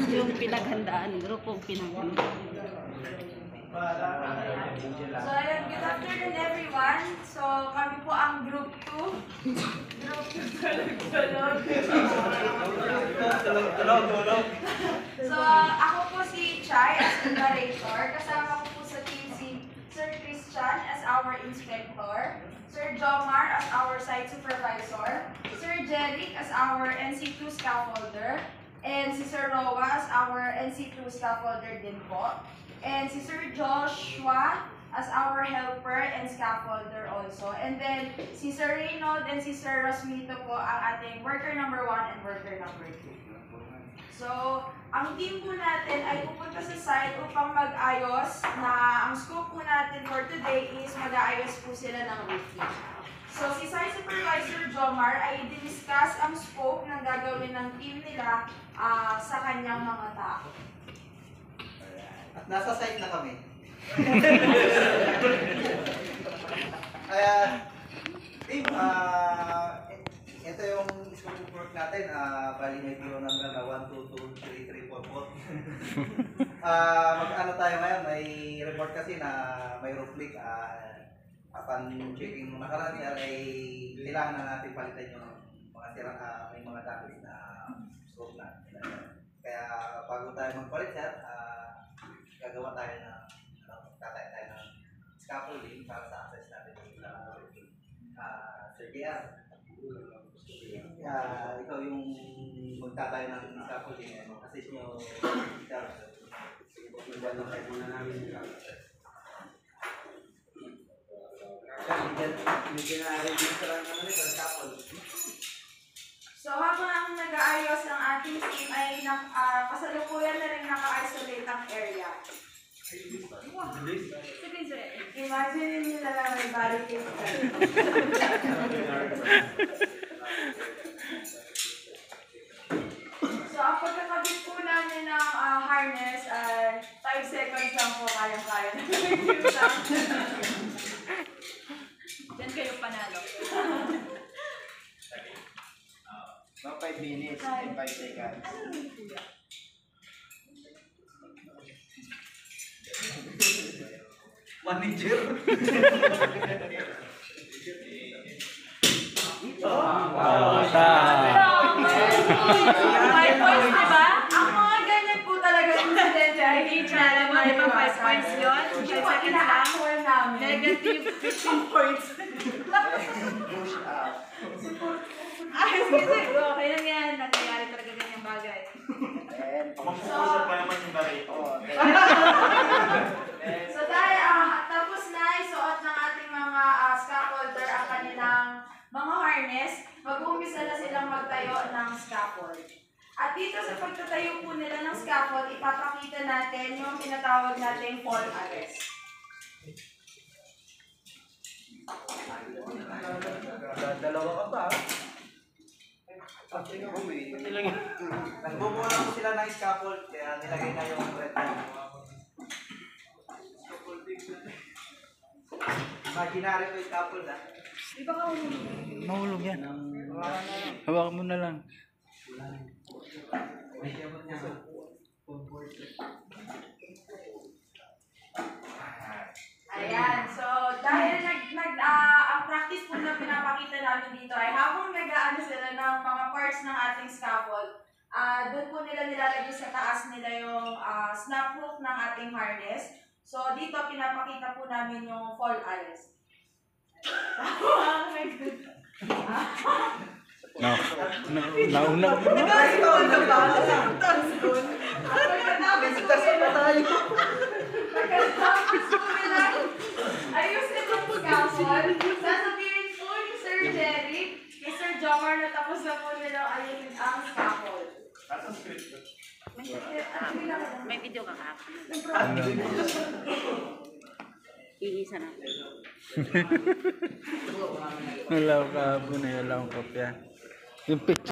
yung pinaghandaan, grupong pinaghandaan. So, ayun, good afternoon everyone. So, kami po ang Group 2. Group 2 So, ako po si Chai as moderator. Kasama ko po sa team si Sir Christian as our inspector, Sir Jomar as our site supervisor, Sir Jeric as our NC2 scaffolder, and si Sir Roa as our NC2 scaffolder din po. And si Sir Joshua as our helper and scaffolder also. And then si Sir Reynold and si Sir Rosmito po ang ating worker number 1 and worker number 2. So, ang team po natin ay pupunta sa site upang mag-ayos na ang scope po natin for today is mag-aayos po sila ng roofing. So, si Site Supervisor Jomar ay diniscuss ang scope ng gagawin ng team nila sa kanyang mga tao. At nasa site na kami. Kaya, team, ito yung scope of work natin. Bali may PO number na 1, 2, 2, 3, 3, 4, 4. Mag-ano tayo ngayon, may report kasi na may roof leak. Upon checking nung nakaraan niya, ay kailangan na natin palitan yung mga sira, may mga damage na scope na. Kaya bago tayo magpalit sir, gagawa tayo na tatay tayo ng scaffolding para sa access natin ng Sir JR. Ikaw yung magtatayo ng scaffolding, assist nyo sir. Iwan lang tayo muna namin yung So, habang nag-aayos ang ating team ay kasalukuyan na rin naka-isolate ang area. Imagine nila lang may barricade. So, ang pagkakabit po namin ng harness ay 5 seconds lang po kayang-kaya. Diyan kayo panalo. No, 5 minutes and 5 seconds. Manager. Five points, diba? Ang mga ganyan po talaga yung incident ay Alam mo, di ba 5 points yun? 5 seconds lang. Negative 15 points. Push up. Ay, kasi, okay lang yan. Nangyayari talaga ganyang bagay. Mag-push pa naman yung barito. So dahil tapos na isuot ng ating mga scaffolder ang kanilang mga harness, mag-umpisa na silang magtayo ng scaffold. At dito sa pagtatayo po nila ng scaffold, ipapakita natin yung tinatawag nating fall arrest. Dalawa ka pa. Nagbubuo lang po sila ng scaffold, kaya nilagay na yung red line. Imaginary ko yung scaffold ha. Mahulog yan. Hawakan mo na lang. Ayan, so dahil ang practice po na pinapakita namin dito ay habang nag-aano sila ng mga parts ng ating scaffold, doon po nila nilalagay sa taas nila yung snap hook ng ating harness. So dito pinapakita po namin yung fall arrest. Nauna. Ayusin ang scaffold. Sasabihin po ni Sir Jeric, ni Sir Jomar na tapos na po nila ayusin ang scaffold. May video ka ka. Iisa na. Wala ka po na wala akong kopya. Yung picture.